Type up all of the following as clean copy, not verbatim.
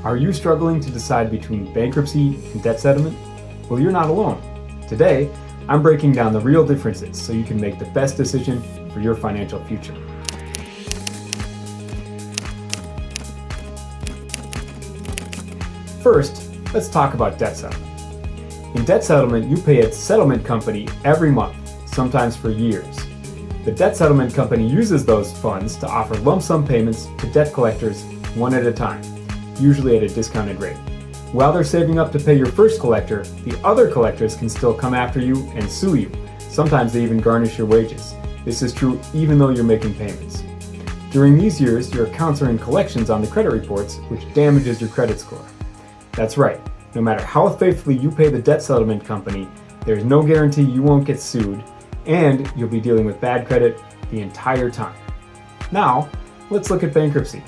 Are you struggling to decide between bankruptcy and debt settlement? Well, you're not alone. Today, I'm breaking down the real differences so you can make the best decision for your financial future. First, let's talk about debt settlement. In debt settlement, you pay a settlement company every month, sometimes for years. The debt settlement company uses those funds to offer lump sum payments to debt collectors one at a time, usually at a discounted rate. While they're saving up to pay your first collector, the other collectors can still come after you and sue you. Sometimes they even garnish your wages. This is true even though you're making payments. During these years, your accounts are in collections on the credit reports, which damages your credit score. That's right, no matter how faithfully you pay the debt settlement company, there's no guarantee you won't get sued, and you'll be dealing with bad credit the entire time. Now, let's look at bankruptcy.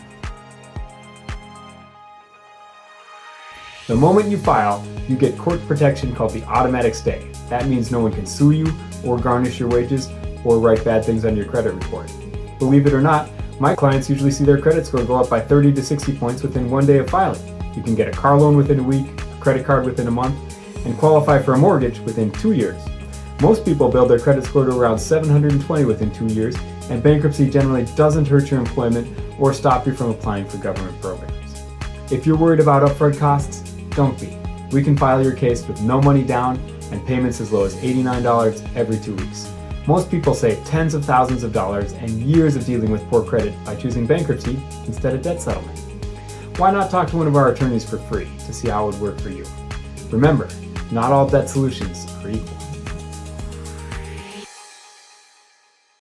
The moment you file, you get court protection called the automatic stay. That means no one can sue you or garnish your wages or write bad things on your credit report. Believe it or not, my clients usually see their credit score go up by 30 to 60 points within one day of filing. You can get a car loan within a week, a credit card within a month, and qualify for a mortgage within 2 years. Most people build their credit score to around 720 within 2 years, and bankruptcy generally doesn't hurt your employment or stop you from applying for government programs. If you're worried about upfront costs, don't be. We can file your case with no money down and payments as low as $89 every 2 weeks. Most people save tens of thousands of dollars and years of dealing with poor credit by choosing bankruptcy instead of debt settlement. Why not talk to one of our attorneys for free to see how it would work for you? Remember, not all debt solutions are equal.